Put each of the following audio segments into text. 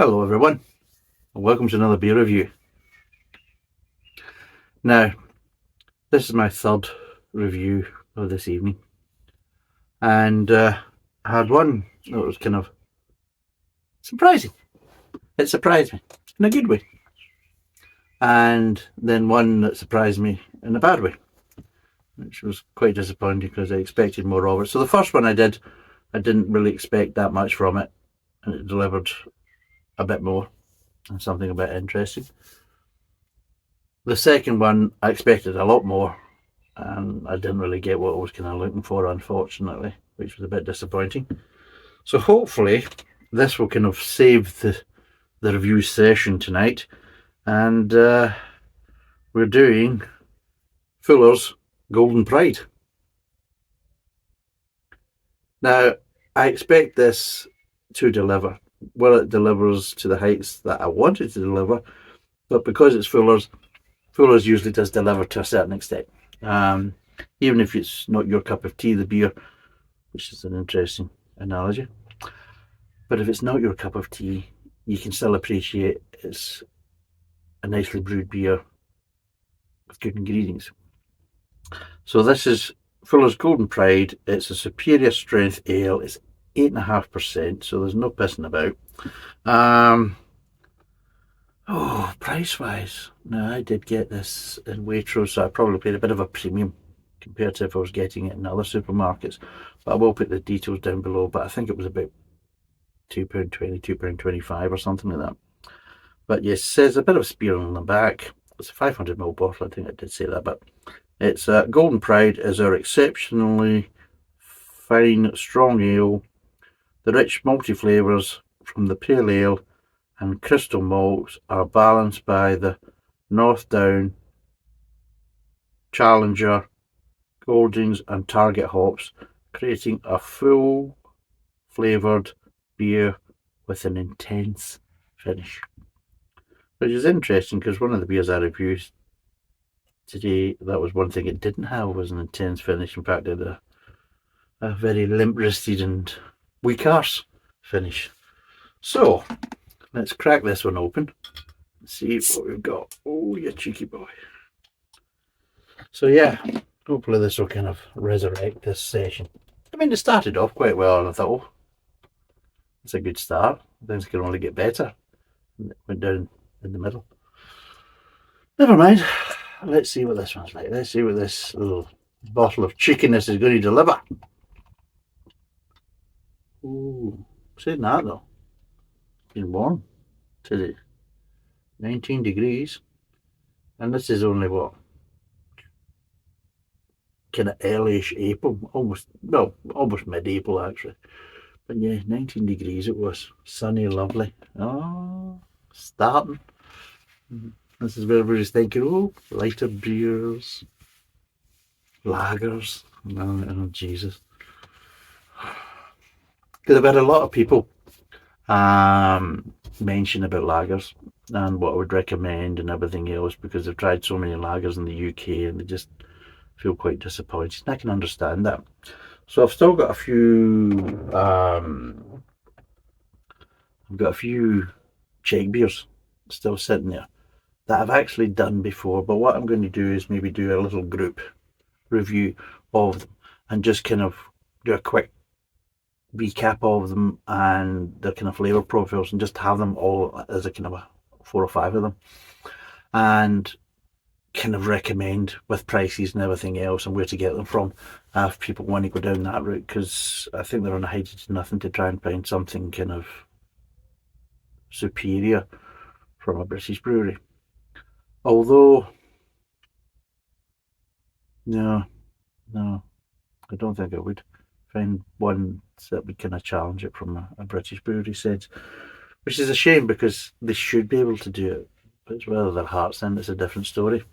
Hello everyone, and welcome to another beer review. Now, this is my third review of this evening, and I had one that was kind of surprising. It surprised me in a good way, and then one that surprised me in a bad way, which was quite disappointing because I expected more of it. So the first one I didn't really expect that much from it, and it delivered a bit more and something a bit interesting. The second one I expected a lot more, and I didn't really get what I was kind of looking for, unfortunately, which was a bit disappointing. So hopefully this will kind of save the review session tonight, and we're doing Fuller's Golden Pride. Now, I expect this to deliver. Well, it delivers to the heights that I wanted to deliver, but because it's Fuller's usually does deliver to a certain extent. Even if it's not your cup of tea, the beer, which is an interesting analogy. But if it's not your cup of tea, you can still appreciate it's a nicely brewed beer with good ingredients. So this is Fuller's Golden Pride. It's a superior strength ale. It's 8.5%, so there's no pissing about. Price-wise, now I did get this in Waitrose, so I probably paid a bit of a premium compared to if I was getting it in other supermarkets. But I will put the details down below, but I think it was about £2.20, £2.25 or something like that. But yes, it says a bit of a spear on the back. It's a 500ml bottle, I think I did say that, but it's Golden Pride is our exceptionally fine, strong ale. The rich malty flavours from the pale ale and crystal malts are balanced by the Northdown, Challenger, Goldings and Target hops, creating a full flavoured beer with an intense finish. Which is interesting because one of the beers I reviewed today, that was one thing it didn't have, was an intense finish. In fact, it had a very limp-wristed and weak arse finish. So, let's crack this one open and see what we've got. Oh, you cheeky boy. So yeah, hopefully this will kind of resurrect this session. I mean, it started off quite well, and I thought, oh, it's a good start. Things can only get better. And it went down in the middle. Never mind. Let's see what this one's like. Let's see what this little bottle of chickiness is going to deliver. Ooh, saying that though, it's been warm today. 19 degrees. And this is only what? Kind of early-ish April, almost mid-April actually. But yeah, 19 degrees it was. Sunny, lovely. Oh, starting. This is where everybody's thinking, oh, lighter beers, lagers. Oh, Jesus. Because I've had a lot of people mention about lagers and what I would recommend and everything else, because they've tried so many lagers in the UK and they just feel quite disappointed. And I can understand that. So I've still got a few Czech beers still sitting there that I've actually done before, but what I'm going to do is maybe do a little group review of them and just kind of do a quick recap of them and their kind of flavour profiles, and just have them all as a kind of 4 or 5 of them, and kind of recommend with prices and everything else and where to get them from if people want to go down that route, because I think they're on a hide to nothing to try and find something kind of superior from a British brewery. Although, no, I don't think I would find one that would kind of challenge it from a British brewery sense, which is a shame because they should be able to do it, but it's whether their heart's in, it's a different story.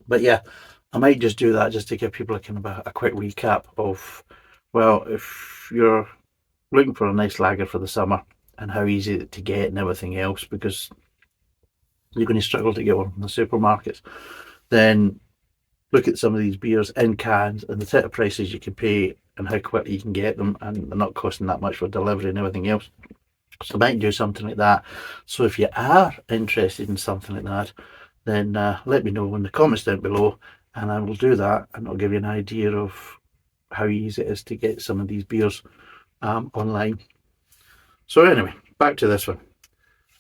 But yeah, I might just do that just to give people a kind of a quick recap of, well, if you're looking for a nice lager for the summer and how easy to get and everything else, because you're going to struggle to get one from the supermarkets, then look at some of these beers in cans and the type of prices you can pay and how quickly you can get them, and they're not costing that much for delivery and everything else. So I might do something like that. So if you are interested in something like that, then let me know in the comments down below, and I will do that, and I'll give you an idea of how easy it is to get some of these beers online. So anyway, back to this one.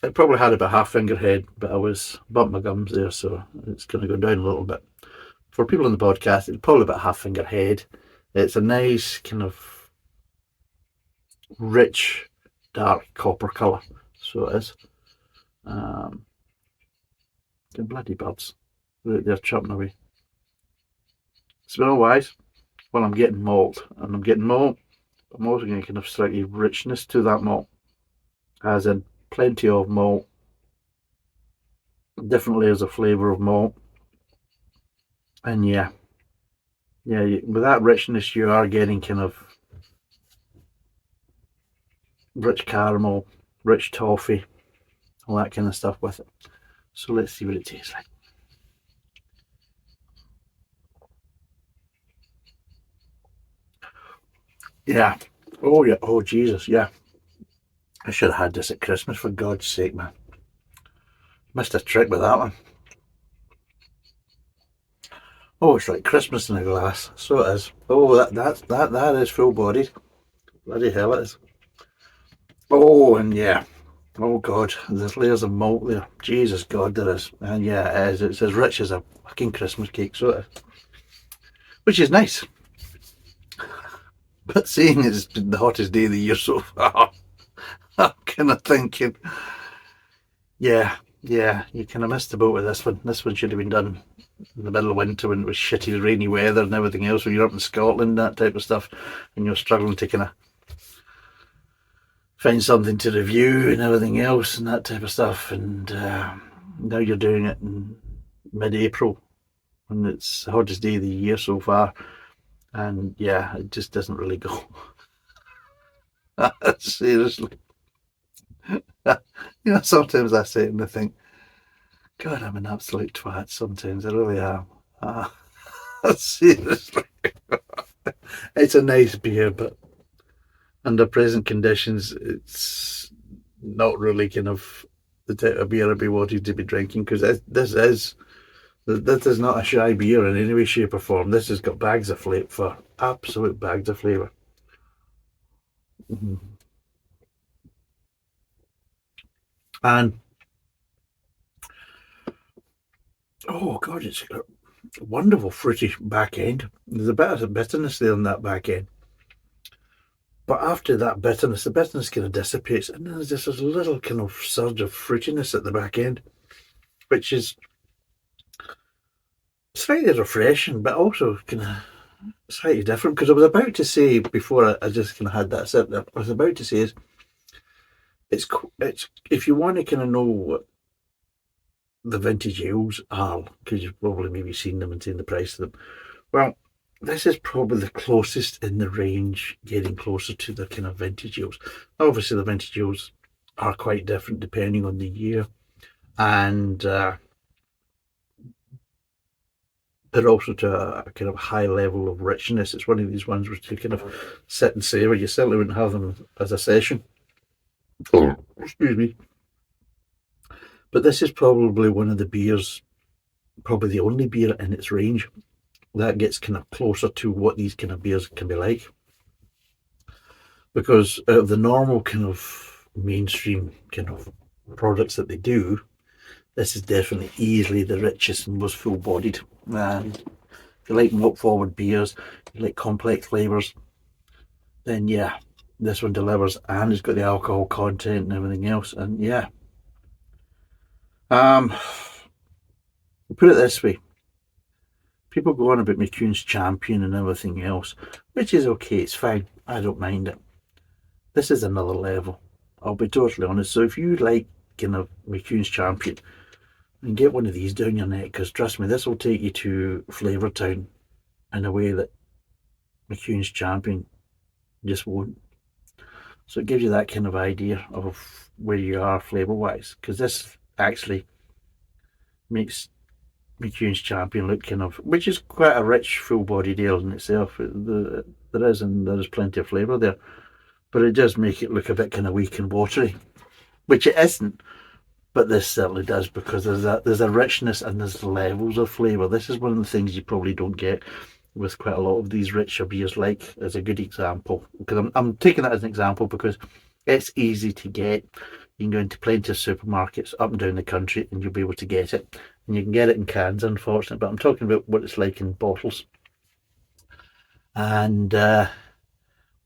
It probably had about half finger head, but I was bumped my gums there, so it's going to go down a little bit. For people in the podcast, it's probably about half finger head. It's a nice kind of rich, dark copper colour, so it is. The bloody birds, they're chopping away. Smell wise, well, I'm getting malt, and I'm getting malt. I'm also getting kind of slightly richness to that malt, as in plenty of malt, different layers of flavour of malt, and yeah, with that richness, you are getting kind of rich caramel, rich toffee, all that kind of stuff with it. So let's see what it tastes like. Yeah. Oh yeah. Oh Jesus. Yeah. I should have had this at Christmas, for God's sake, man. Missed a trick with that one. Oh, it's like Christmas in a glass. So it is. Oh, that is full bodied. Bloody hell it is. Oh, and yeah. Oh God, there's layers of malt there. Jesus God, there is. And yeah, it is. It's as rich as a fucking Christmas cake, so it is. Which is nice. But seeing it's been the hottest day of the year so far, I'm kind of thinking, yeah, you kind of missed the boat with this one. This one should have been done in the middle of winter when it was shitty rainy weather and everything else, when you're up in Scotland, that type of stuff, and you're struggling to kind of find something to review and everything else and that type of stuff. And now you're doing it in mid-April when it's the hottest day of the year so far, and yeah, it just doesn't really go. Seriously. Sometimes I sit and I think, God, I'm an absolute twat sometimes. I really am. Seriously. It's a nice beer, but under present conditions, it's not really kind of the type of beer I'd be wanting to be drinking, because this is not a shy beer in any way, shape or form. This has got bags of flavour, absolute bags of flavour. And oh God, it's got a wonderful fruity back end. There's a bit of bitterness there in that back end. But after that bitterness, the bitterness kind of dissipates, and then there's just this little kind of surge of fruitiness at the back end, which is slightly refreshing, but also kind of slightly different. Because I was about to say, before I just kind of had that sip, I was about to say is, it's if you want to kind of know what the vintage ales are, because you've probably maybe seen them and seen the price of them. Well, this is probably the closest in the range, getting closer to the kind of vintage ales. Obviously, the vintage ales are quite different depending on the year, and they're also to a kind of high level of richness. It's one of these ones which you kind of sit and savour. You certainly wouldn't have them as a session. Excuse me. But this is probably one of the beers, probably the only beer in its range that gets kind of closer to what these kind of beers can be like. Because out of the normal kind of mainstream kind of products that they do, this is definitely easily the richest and most full-bodied. And if you like malt forward beers, you like complex flavours, then yeah, this one delivers, and it's got the alcohol content and everything else. And yeah, put it this way, people go on about McEwan's Champion and everything else, which is okay, it's fine, I don't mind it. This is another level, I'll be totally honest. So if you like kind of McEwan's Champion, then get one of these down your neck, because trust me, this will take you to Flavour Town in a way that McEwan's Champion just won't. So it gives you that kind of idea of where you are flavour wise, because this actually makes McEwan's Champion look kind of, which is quite a rich full-bodied ale in itself. There is plenty of flavour there, but it does make it look a bit kind of weak and watery. which it isn't. But this certainly does, because there's a richness and there's levels of flavour. This is one of the things you probably don't get with quite a lot of these richer beers, like as a good example. Because I'm taking that as an example because it's easy to get. You can go into plenty of supermarkets up and down the country and you'll be able to get it. And you can get it in cans, unfortunately, but I'm talking about what it's like in bottles. And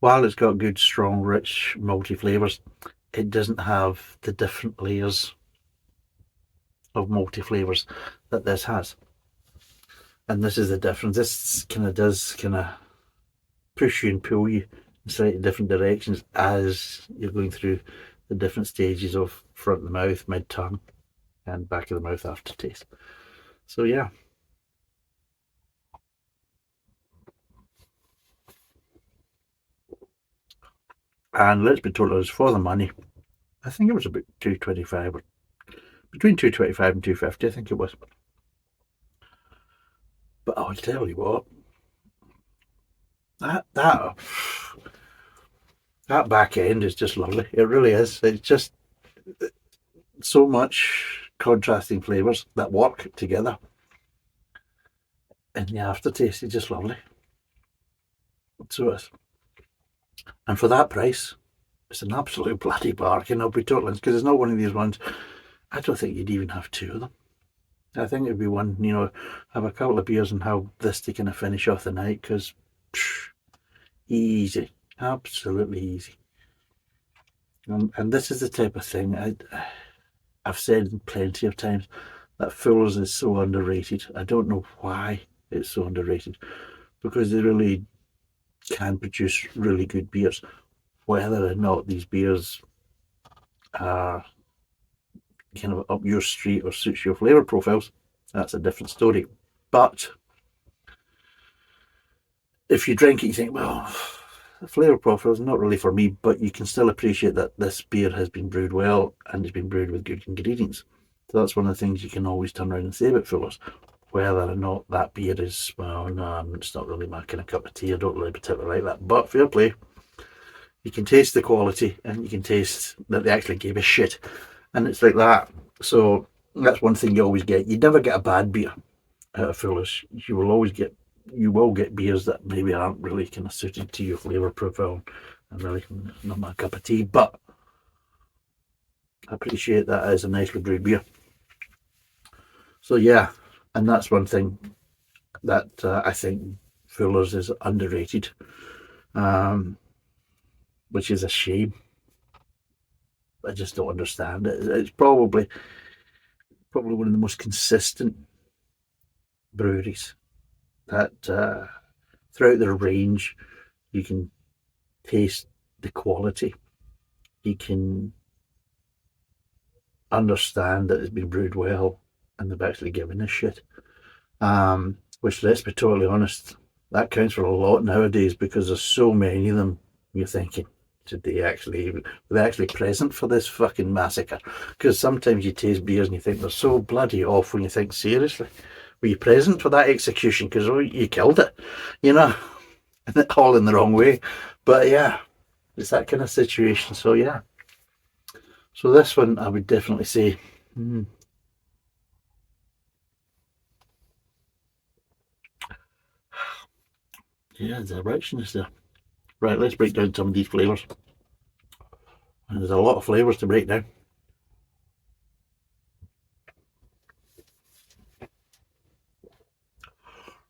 while it's got good, strong, rich, malty flavours, it doesn't have the different layers of malty flavours that this has. And this is the difference. This kind of does push you and pull you in slightly different directions as you're going through the different stages of front of the mouth, mid-tongue, and back of the mouth aftertaste. So yeah. And let's be total, it was for the money. I think it was about $2.25, or between $2.25 and $2.50, I think it was. But I'll tell you what, that back end is just lovely. It really is. It's just so much contrasting flavours that work together, and the aftertaste is just lovely. So it is. And for that price, it's an absolute bloody bargain. I'll be totally honest, because it's not one of these ones. I don't think you'd even have two of them. I think it'd be one, have a couple of beers and have this to kind of finish off the night, because easy, absolutely easy. And this is the type of thing I've said plenty of times that Fuller's is so underrated. I don't know why it's so underrated, because they really can produce really good beers. Whether or not these beers are kind of up your street or suits your flavour profiles, that's a different story. But if you drink it, you think, well, the flavour profile is not really for me, but you can still appreciate that this beer has been brewed well and it's been brewed with good ingredients. So that's one of the things you can always turn around and say about Fuller's. Whether or not that beer is, well, no, it's not really my kind of cup of tea. I don't really particularly like that. But fair play. You can taste the quality and you can taste that they actually gave a shit. And it's like that. So that's one thing you always get. You never get a bad beer out of Fuller's. You will get beers that maybe aren't really kind of suited to your flavour profile and really not my cup of tea. But I appreciate that as a nicely brewed beer. So yeah. And that's one thing that I think Fuller's is underrated, which is a shame. I just don't understand it. It's probably one of the most consistent breweries that throughout their range you can taste the quality. You can understand that it's been brewed well and they've actually given a shit. Which, let's be totally honest, that counts for a lot nowadays, because there's so many of them. You're thinking, were they actually present for this fucking massacre? Because sometimes you taste beers and you think they're so bloody off when you think, seriously, were you present for that execution? Because you killed it, and all in the wrong way. But yeah, it's that kind of situation. So yeah, so this one I would definitely say, yeah, the richness there. Right, let's break down some of these flavours. And there's a lot of flavours to break down.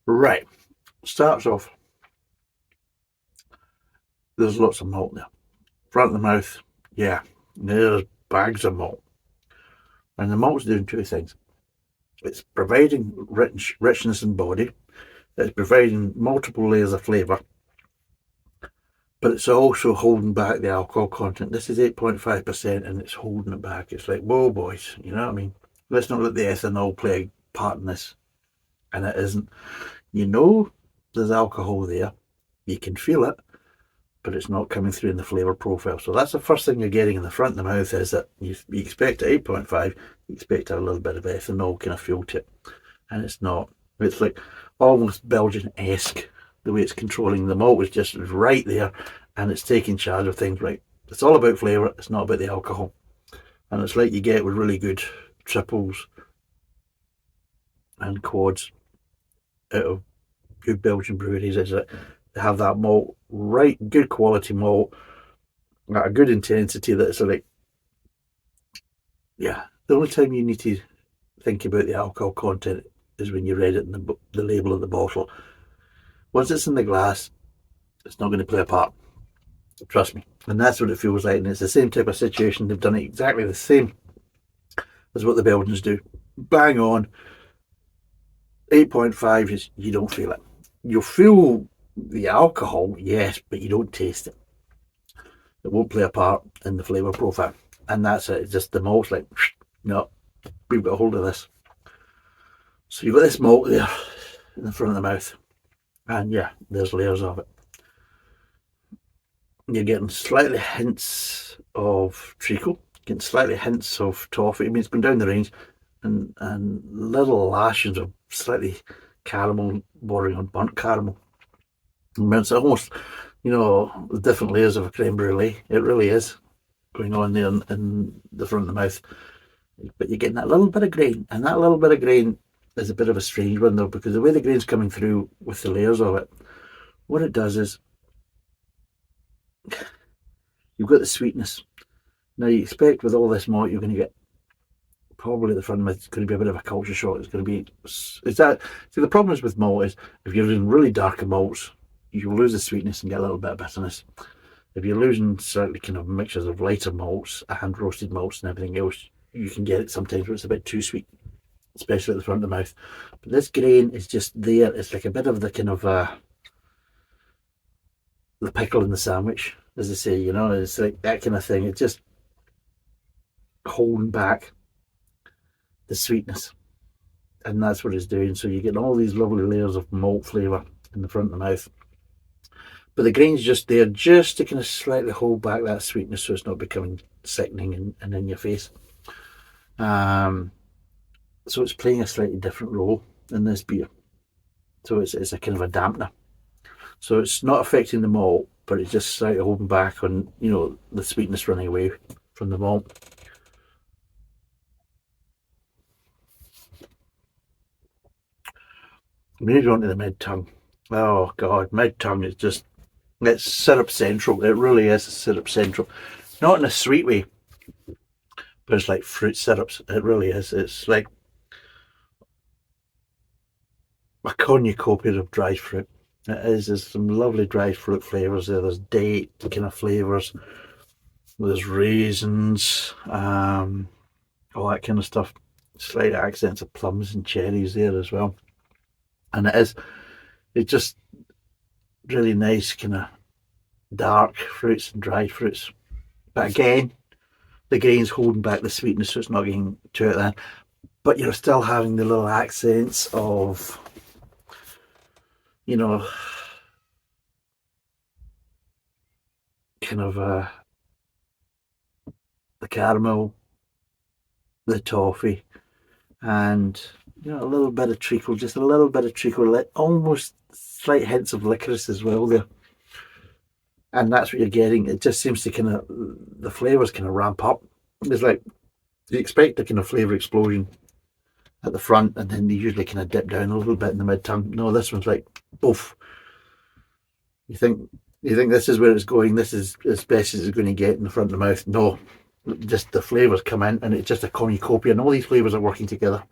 Right, starts off, there's lots of malt there. Front of the mouth, yeah, there's bags of malt. And the malt's doing two things. It's providing richness in body. It's providing multiple layers of flavour, but it's also holding back the alcohol content. This is 8.5% and it's holding it back. It's like, whoa, boys, you know what I mean? Let's not let the ethanol play a part in this. And it isn't. There's alcohol there. You can feel it, but it's not coming through in the flavour profile. So that's the first thing you're getting in the front of the mouth, is that you expect at 8.5, you expect a little bit of ethanol kind of feel to it. And it's not. It's like almost Belgian-esque, the way it's controlling the malt is just right there, and it's taking charge of things. Right, it's all about flavour, it's not about the alcohol. And it's like you get with really good triples and quads out of good Belgian breweries, is that they have that malt, right, good quality malt, at a good intensity that's like, yeah, the only time you need to think about the alcohol content is when you read it in the label of the bottle. Once it's in the glass, it's not going to play a part. Trust me. And that's what it feels like. And it's the same type of situation. They've done it exactly the same as what the Belgians do. Bang on. 8.5 is you don't feel it. You'll feel the alcohol, yes, but you don't taste it. It won't play a part in the flavour profile. And that's it. It's just the malt's like, no, we've got a hold of this. So you've got this malt there in the front of the mouth. And yeah, there's layers of it. You're getting slightly hints of treacle, getting slightly hints of toffee. I mean, it's going down the range, and little lashes of slightly caramel, bordering on burnt caramel. I mean, it's almost, the different layers of a creme brulee. It really is going on there in the front of the mouth. But you're getting that little bit of grain, and that little bit of grain is a bit of a strange one though, because the way the grain's coming through with the layers of it, what it does is you've got the sweetness. Now you expect with all this malt you're going to get probably at the front of it, it's going to be a bit of a culture shock. It's going to be, the problem is with malt is if you're using really darker malts, you lose the sweetness and get a little bit of bitterness. If you're losing slightly kind of mixtures of lighter malts and roasted malts and everything else, you can get it sometimes where it's a bit too sweet, especially at the front of the mouth. But this grain is just there. It's like a bit of the kind of the pickle in the sandwich, as they say, it's like that kind of thing. It's just holding back the sweetness, and that's what it's doing. So you're getting all these lovely layers of malt flavour in the front of the mouth, but the grain's just there just to kind of slightly hold back that sweetness so it's not becoming sickening and in your face. So it's playing a slightly different role in this beer. So it's a kind of a dampener. So it's not affecting the malt, but it's just slightly holding back on, the sweetness running away from the malt. Moving on to the mid tongue. Oh God, mid tongue is just, it's syrup central. It really is syrup central. Not in a sweet way, but it's like fruit syrups. It really is. It's like a cornucopia of dried fruit. It is. There's some lovely dried fruit flavours there. There's date kind of flavours. There's raisins, all that kind of stuff. Slight accents of plums and cherries there as well. And it's just really nice kind of dark fruits and dried fruits. But again, the grain's holding back the sweetness, so it's not getting too out there. But you're still having the little accents of, kind of the caramel, the toffee, and a little bit of treacle, just a little bit of treacle, like almost slight hints of licorice as well there. And that's what you're getting. It just seems to kind of, the flavours kind of ramp up. It's like you expect a kind of flavour explosion at the front, and then they usually kind of dip down a little bit in the mid tongue. No, this one's like oof. You think this is where it's going. This is as best as it's going to get in the front of the mouth. No, just the flavours come in, and it's just a cornucopia, and all these flavours are working together.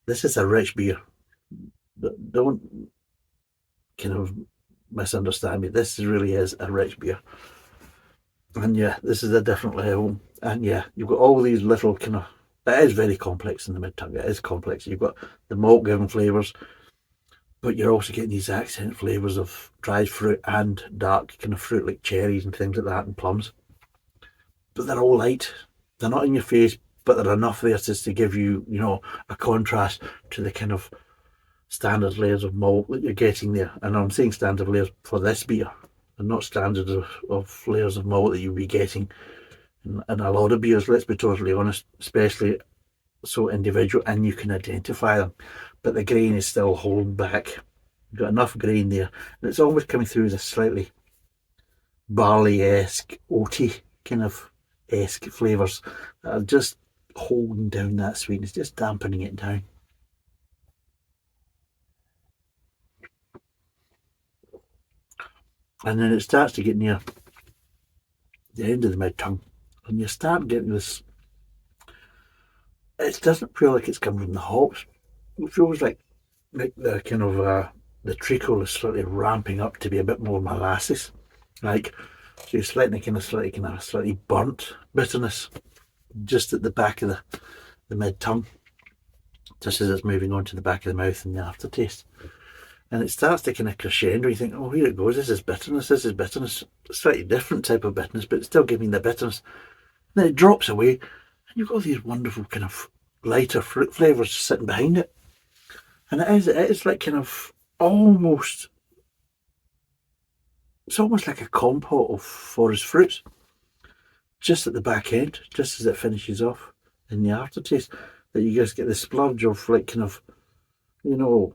This is a rich beer. Don't kind of misunderstand me. This really is a rich beer. And yeah, this is a different level. And yeah, you've got all these little kind of, it is very complex in the mid tongue. It is complex. You've got the malt giving flavours, but you're also getting these accent flavours of dried fruit and dark kind of fruit like cherries and things like that and plums. But they're all light. They're not in your face, but they're enough there just to give you, a contrast to the kind of standard layers of malt that you're getting there. And I'm saying standard layers for this beer, and not standards of layers of malt that you'll be getting in a lot of beers, let's be totally honest, especially so individual, and you can identify them. But the grain is still holding back. You've got enough grain there, and it's almost coming through as a slightly barley-esque, oaty kind of esque flavours that are just holding down that sweetness, just dampening it down. And then it starts to get near the end of the mid tongue, and you start getting this. It doesn't feel like it's coming from the hops. It feels like the kind of the treacle is slightly ramping up to be a bit more molasses, like so you're slightly slightly burnt bitterness just at the back of the mid tongue, just as it's moving on to the back of the mouth and the aftertaste. And it starts to kind of crescendo. You think, oh, here it goes. This is bitterness. This is bitterness. Slightly different type of bitterness, but it's still giving the bitterness. And then it drops away, and you've got these wonderful kind of lighter fruit flavours sitting behind it. And it is like kind of almost, it's almost like a compote of forest fruits, just at the back end, just as it finishes off in the aftertaste, that you just get the splurge of like kind of, you know,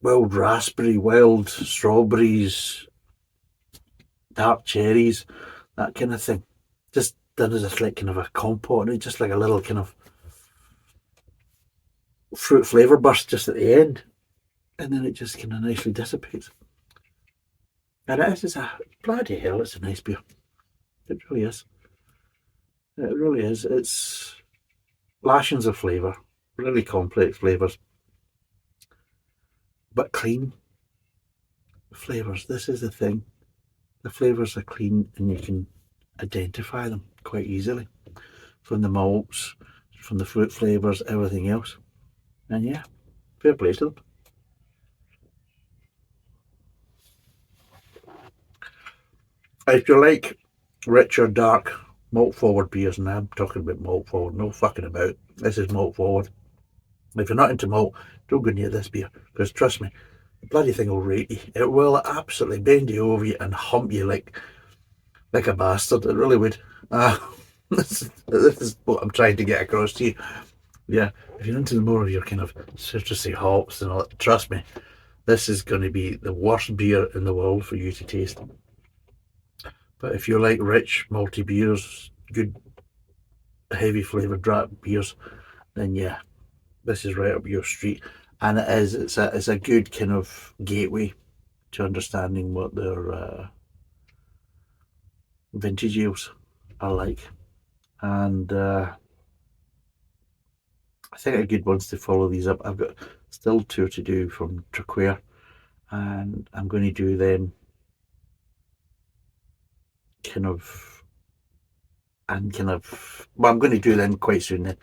wild raspberry, wild strawberries, dark cherries, that kind of thing. Just done as a like kind of a compote, and just like a little kind of fruit flavour burst just at the end, and then it just kind of nicely dissipates. And it is a bloody hell, it's a nice beer. It really is. It really is. It's lashings of flavour, really complex flavours, but clean flavours. This is the thing. The flavours are clean and you can identify them quite easily from the malts, from the fruit flavours, everything else. And yeah, fair play to them. If you like richer, dark, malt forward beers, and I'm talking about malt forward, no fucking about. This is malt forward. If you're not into malt, don't go near this beer, because trust me, the bloody thing will rate you. It will absolutely bend you over you and hump you like a bastard. It really would. This is what I'm trying to get across to you. Yeah, if you're into the more of your kind of citrusy hops and all that, trust me, this is going to be the worst beer in the world for you to taste. But if you like rich, malty beers, good, heavy flavoured draft beers, then yeah, this is right up your street. And it's a good kind of gateway to understanding what their vintage ales are like. And I think a good ones to follow these up. I've got still 2 to do from Traquair, and I'm going to do them well, I'm going to do them quite soon then.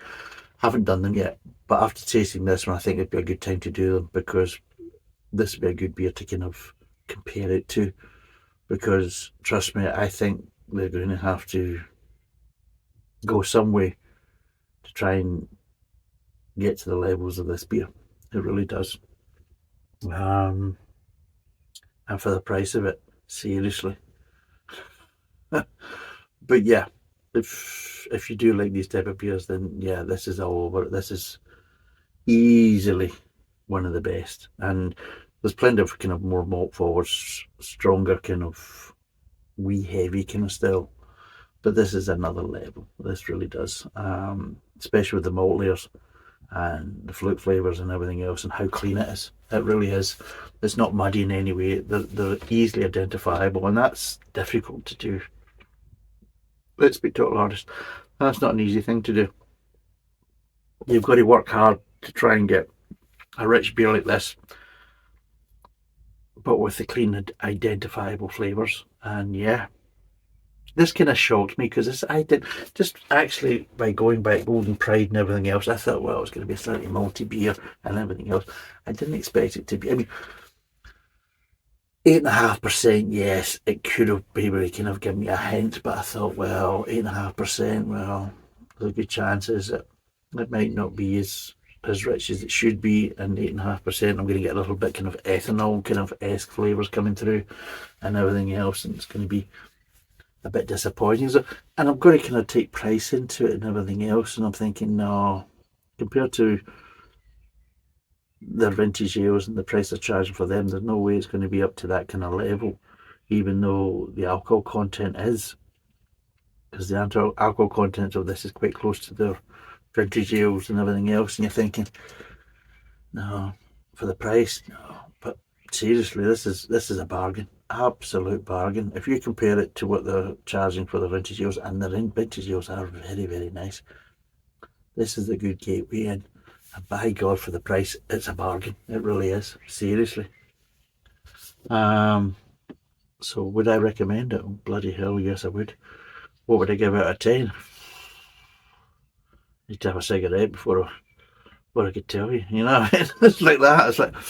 Haven't done them yet, but after tasting this one, I think it'd be a good time to do them, because this would be a good beer to kind of compare it to, because trust me, I think they're going to have to go some way to try and get to the levels of this beer. It really does. And for the price of it, seriously. But yeah, if you do like these type of beers, then yeah, this is all over. This is easily one of the best. And there's plenty of kind of more malt forward, stronger kind of wee heavy kind of style. But this is another level. This really does. Especially with the malt layers and the fruit flavours and everything else, and how clean it is. It really is. It's not muddy in any way. They're easily identifiable, and that's difficult to do. Let's be totally honest. That's not an easy thing to do. You've got to work hard to try and get a rich beer like this, but with the clean, identifiable flavours. And yeah, this kind of shocked me, because I did just actually, by going by Golden Pride and everything else, I thought, well, it's going to be a slightly malty beer and everything else. I didn't expect it to be. I mean, 8.5%, yes, it could have maybe kind of given me a hint, but I thought, well, 8.5%, well, there's a good chances that it might not be as rich as it should be, and 8.5%, I'm going to get a little bit kind of ethanol kind of esque flavours coming through and everything else, and it's going to be a bit disappointing. So, and I'm going to kind of take price into it and everything else, and I'm thinking, no, compared to their vintage ales and the price they're charging for them, there's no way it's going to be up to that kind of level, even though the alcohol content is because the alcohol content of this is quite close to their vintage ales and everything else, and you're thinking, no, for the price, no. But seriously, this is a bargain, absolute bargain. If you compare it to what they're charging for the vintage ales, and the vintage ales are very, very nice. This is a good gateway in, and by God, for the price, it's a bargain. It really is, seriously. So would I recommend it? Oh, bloody hell, yes I would. What would I give out of 10? Need to have a cigarette before I could tell you, you know. It's like that. It's like, I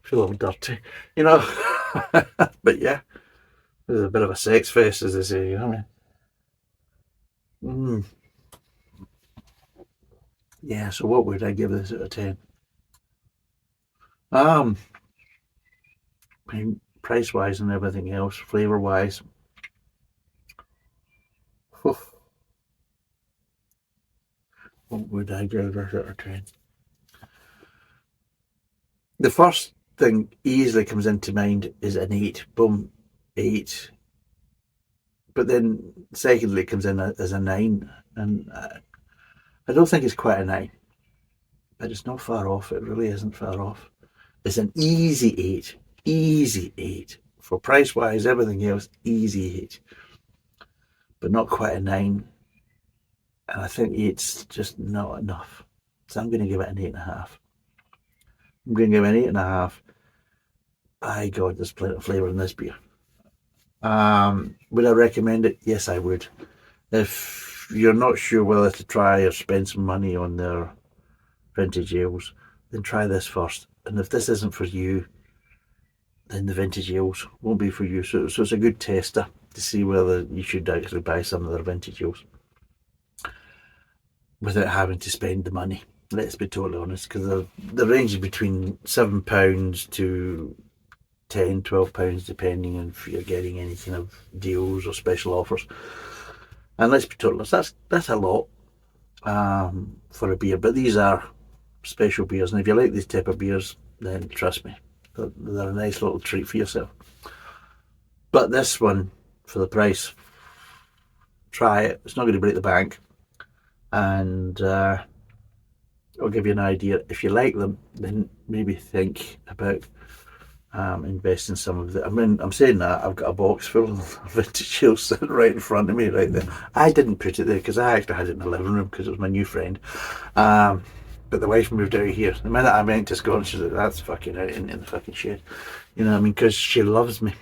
feel a little dirty, you know. But yeah, there's a bit of a sex fest, as they say, you know what I mean? Yeah, so what would I give this out of 10? I mean, price wise and everything else, flavour wise, what would I give this out of 10? The first thing easily comes into mind is an 8. Boom, 8. But then secondly it comes in as a 9, and I don't think it's quite a 9, but it's not far off. It really isn't far off. It's an easy 8. Easy 8. For price wise, everything else, easy 8. But not quite a 9. And I think 8's just not enough. So I'm going to give it an 8.5. I'm going to give it an 8.5. By God, there's plenty of flavour in this beer. Would I recommend it? Yes, I would. If you're not sure whether to try or spend some money on their vintage ales, then try this first. And if this isn't for you, then the vintage ales won't be for you. So it's a good tester to see whether you should actually buy some of their vintage ales without having to spend the money. Let's be totally honest, because they're ranging between £7 to £10, £12, depending on if you're getting any kind of deals or special offers. And let's be totally honest, that's a lot for a beer. But these are special beers, and if you like these type of beers, then trust me, they're a nice little treat for yourself. But this one, for the price, try it. It's not going to break the bank, and I'll give you an idea. If you like them, then maybe think about investing some of it. I mean, I'm saying that I've got a box full of vintage ales sitting right in front of me right there. I didn't put it there because I actually had it in the living room because it was my new friend. But the wife moved out here. The minute I went to Scotland, she's like, that's fucking out in the fucking shed. You know what I mean? Because she loves me.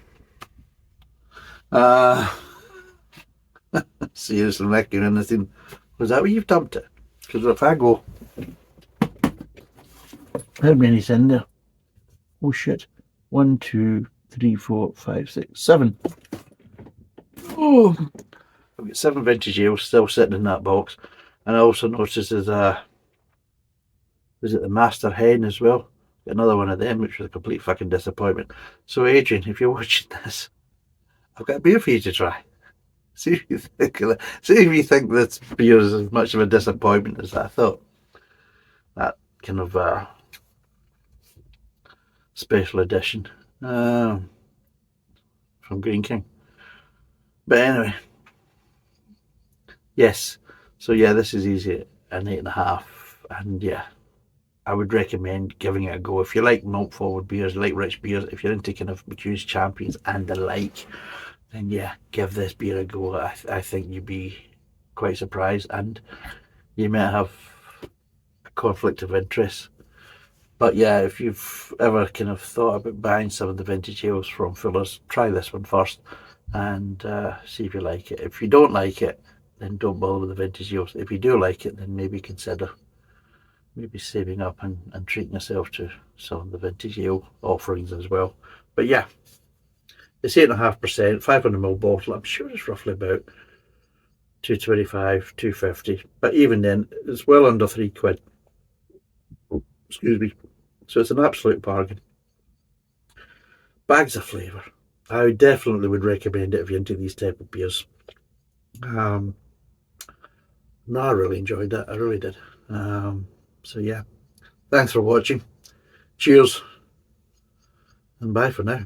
Seriously, Mickey, and I think, was that where you've dumped it? Because if I go, how many's in there? Oh shit. 1, 2, 3, 4, 5, 6, 7. Oh, I've got 7 vintage ales still sitting in that box. And I also noticed there's is it the Master Hen as well? Got another one of them, which was a complete fucking disappointment. So Adrian, if you're watching this, I've got a beer for you to try. See if you think of it. See if you think this beer is as much of a disappointment as I thought. That kind of special edition from Greene King. But anyway, yes. So yeah, this is easy, an 8.5, and yeah, I would recommend giving it a go. If you like malt forward beers, like rich beers, if you're into kind of Macuse Champions and the like, then yeah, give this beer a go. I think you'd be quite surprised, and you might have a conflict of interest. But yeah, if you've ever kind of thought about buying some of the vintage ales from Fuller's, try this one first and see if you like it. If you don't like it, then don't bother with the vintage ales. If you do like it, then maybe consider maybe saving up and treating yourself to some of the vintage ale offerings as well. But yeah, it's 8.5%, 500ml bottle. I'm sure it's roughly about 225, 250. But even then, it's well under £3. Excuse me. So it's an absolute bargain. Bags of flavour. I definitely would recommend it if you're into these type of beers. No, I really enjoyed that. I really did. So yeah, thanks for watching. Cheers, and bye for now.